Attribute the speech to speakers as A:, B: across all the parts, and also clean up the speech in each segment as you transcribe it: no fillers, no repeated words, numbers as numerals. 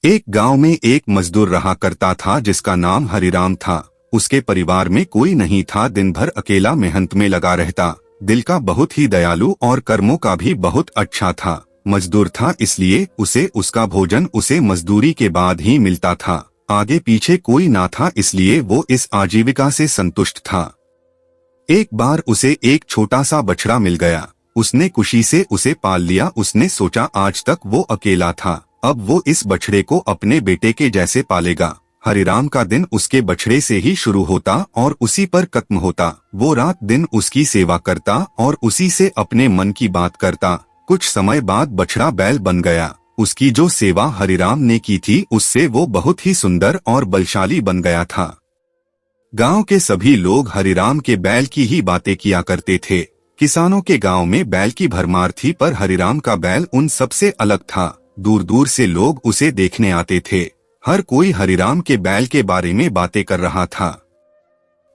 A: एक गांव में एक मजदूर रहा करता था जिसका नाम हरिराम था। उसके परिवार में कोई नहीं था। दिन भर अकेला मेहनत में लगा रहता। दिल का बहुत ही दयालु और कर्मों का भी बहुत अच्छा था। मजदूर था इसलिए उसे उसका भोजन उसे मजदूरी के बाद ही मिलता था। आगे पीछे कोई ना था इसलिए वो इस आजीविका से संतुष्ट था। एक बार उसे एक छोटा सा बछड़ा मिल गया। उसने खुशी से उसे पाल लिया। उसने सोचा आज तक वो अकेला था, अब वो इस बछड़े को अपने बेटे के जैसे पालेगा। हरिराम का दिन उसके बछड़े से ही शुरू होता और उसी पर खत्म होता। वो रात दिन उसकी सेवा करता और उसी से अपने मन की बात करता। कुछ समय बाद बछड़ा बैल बन गया। उसकी जो सेवा हरिराम ने की थी उससे वो बहुत ही सुंदर और बलशाली बन गया था। गांव के सभी लोग हरिराम के बैल की ही बातें किया करते थे। किसानों के गांव में बैल की भरमार थी, पर हरिराम का बैल उन सबसे अलग था। दूर दूर से लोग उसे देखने आते थे। हर कोई हरिराम के बैल के बारे में बातें कर रहा था।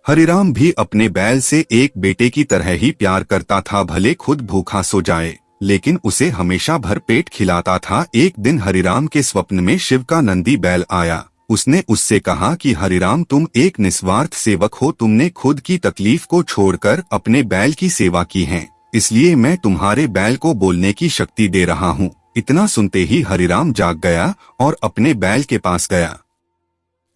A: हरिराम भी अपने बैल से एक बेटे की तरह ही प्यार करता था। भले खुद भूखा सो जाए लेकिन उसे हमेशा भरपेट खिलाता था। एक दिन हरिराम के स्वप्न में शिव का नंदी बैल आया। उसने उससे कहा कि हरिराम, तुम एक निस्वार्थ सेवक हो। तुमने खुद की तकलीफ को छोड़कर अपने बैल की सेवा की है, इसलिए मैं तुम्हारे बैल को बोलने की शक्ति दे रहा हूँ। इतना सुनते ही हरिराम जाग गया और अपने बैल के पास गया।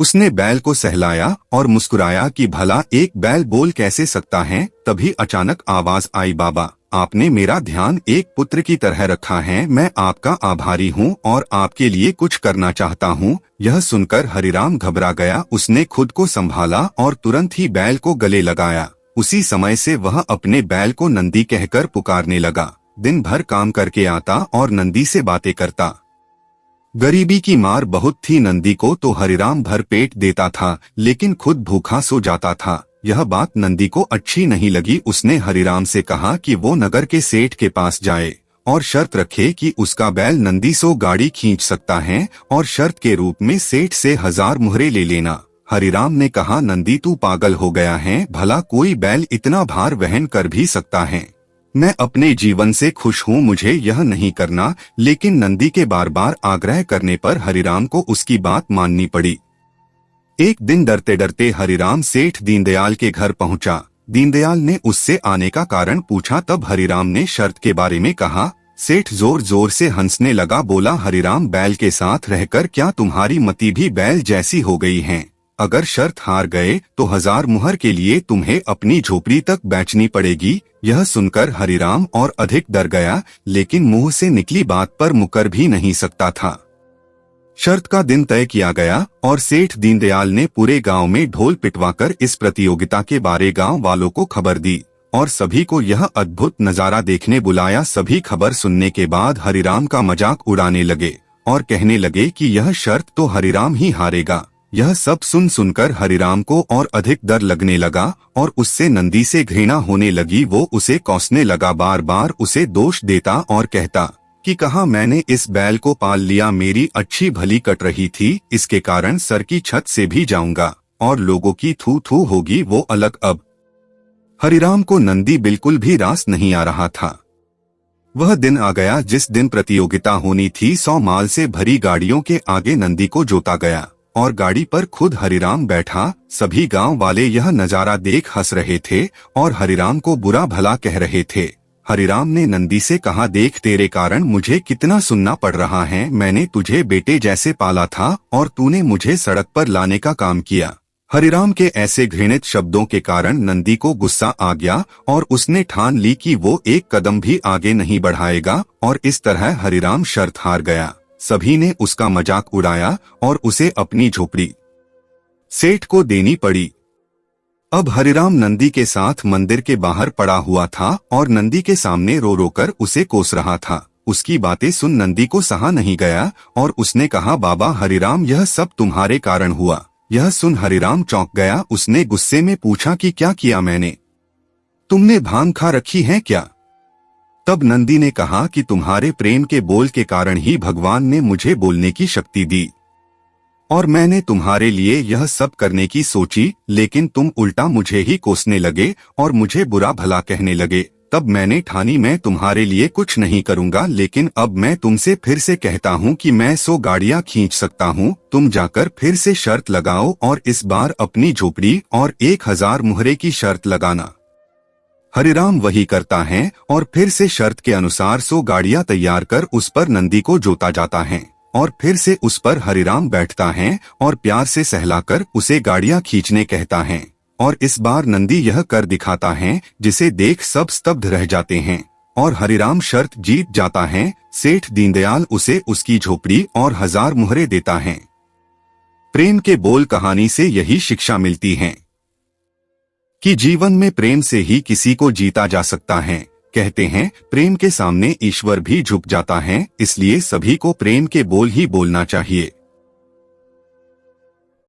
A: उसने बैल को सहलाया और मुस्कुराया कि भला एक बैल बोल कैसे सकता है। तभी अचानक आवाज आई, बाबा, आपने मेरा ध्यान एक पुत्र की तरह रखा है। मैं आपका आभारी हूँ और आपके लिए कुछ करना चाहता हूँ। यह सुनकर हरिराम घबरा गया। उसने खुद को संभाला और तुरंत ही बैल को गले लगाया। उसी समय से वह अपने बैल को नंदी कहकर पुकारने लगा। दिन भर काम करके आता और नंदी से बातें करता। गरीबी की मार बहुत थी नंदी को, तो हरिराम भर पेट देता था लेकिन खुद भूखा सो जाता था। यह बात नंदी को अच्छी नहीं लगी। उसने हरिराम से कहा कि वो नगर के सेठ के पास जाए और शर्त रखे कि उसका बैल नंदी सो गाड़ी खींच सकता है और शर्त के रूप में सेठ से 1000 मुहरे ले लेना। हरिराम ने कहा, नंदी, तू पागल हो गया है? भला कोई बैल इतना भार वहन कर भी सकता है? मैं अपने जीवन से खुश हूँ, मुझे यह नहीं करना। लेकिन नंदी के बार बार आग्रह करने पर हरिराम को उसकी बात माननी पड़ी। एक दिन डरते डरते हरिराम सेठ दीनदयाल के घर पहुंचा। दीनदयाल ने उससे आने का कारण पूछा। तब हरिराम ने शर्त के बारे में कहा। सेठ जोर जोर से हंसने लगा, बोला, हरिराम, बैल के साथ रहकर क्या तुम्हारी मति भी बैल जैसी हो गई है? अगर शर्त हार गए तो 1000 मुहर के लिए तुम्हें अपनी झोपड़ी तक बेचनी पड़ेगी। यह सुनकर हरिराम और अधिक डर गया, लेकिन मुंह से निकली बात पर मुकर भी नहीं सकता था। शर्त का दिन तय किया गया और सेठ दीनदयाल ने पूरे गांव में ढोल पिटवाकर इस प्रतियोगिता के बारे गांव वालों को खबर दी और सभी को यह अद्भुत नजारा देखने बुलाया। सभी खबर सुनने के बाद हरिराम का मजाक उड़ाने लगे और कहने लगे कि यह शर्त तो हरिराम ही हारेगा। यह सब सुनकर हरिराम को और अधिक डर लगने लगा और उससे नंदी से घृणा होने लगी। वो उसे कोसने लगा, बार बार उसे दोष देता और कहता कि कहा मैंने इस बैल को पाल लिया, मेरी अच्छी भली कट रही थी, इसके कारण सर की छत से भी जाऊंगा और लोगों की थू थू होगी, वो अलग। अब हरिराम को नंदी बिल्कुल भी रास नहीं आ रहा था। वह दिन आ गया जिस दिन प्रतियोगिता होनी थी। 100 माल से भरी गाड़ियों के आगे नंदी को जोता गया और गाड़ी पर खुद हरिराम बैठा। सभी गांव वाले यह नजारा देख हंस रहे थे और हरिराम को बुरा भला कह रहे थे। हरिराम ने नंदी से कहा, देख, तेरे कारण मुझे कितना सुनना पड़ रहा है। मैंने तुझे बेटे जैसे पाला था और तूने मुझे सड़क पर लाने का काम किया। हरिराम के ऐसे घृणित शब्दों के कारण नंदी को गुस्सा आ गया और उसने ठान ली कि वो एक कदम भी आगे नहीं बढ़ाएगा और इस तरह हरिराम शर्त हार गया। सभी ने उसका मजाक उड़ाया और उसे अपनी झोपड़ी सेठ को देनी पड़ी। अब हरिराम नंदी के साथ मंदिर के बाहर पड़ा हुआ था और नंदी के सामने रो रो कर उसे कोस रहा था। उसकी बातें सुन नंदी को सहा नहीं गया और उसने कहा, बाबा हरिराम, यह सब तुम्हारे कारण हुआ। यह सुन हरिराम चौंक गया। उसने गुस्से में पूछा कि क्या किया मैंने? तुमने भांग खा रखी है क्या? तब नंदी ने कहा कि तुम्हारे प्रेम के बोल के कारण ही भगवान ने मुझे बोलने की शक्ति दी और मैंने तुम्हारे लिए यह सब करने की सोची, लेकिन तुम उल्टा मुझे ही कोसने लगे और मुझे बुरा भला कहने लगे। तब मैंने ठानी मैं तुम्हारे लिए कुछ नहीं करूंगा, लेकिन अब मैं तुमसे फिर से कहता हूँ कि मैं 100 गाड़ियाँ खींच सकता हूँ। तुम जाकर फिर से शर्त लगाओ और इस बार अपनी झोपड़ी और 1000 मुहरे की शर्त लगाना। हरिराम वही करता है और फिर से शर्त के अनुसार 100 गाड़ियां तैयार कर उस पर नंदी को जोता जाता है और फिर से उस पर हरिराम बैठता है और प्यार से सहलाकर उसे गाड़ियां खींचने कहता है। और इस बार नंदी यह कर दिखाता है जिसे देख सब स्तब्ध रह जाते हैं और हरिराम शर्त जीत जाता है। सेठ दीनदयाल उसे उसकी झोपड़ी और 1000 मुहरे देता है। प्रेम के बोल कहानी से यही शिक्षा मिलती है कि जीवन में प्रेम से ही किसी को जीता जा सकता है। कहते हैं प्रेम के सामने ईश्वर भी झुक जाता है, इसलिए सभी को प्रेम के बोल ही बोलना चाहिए।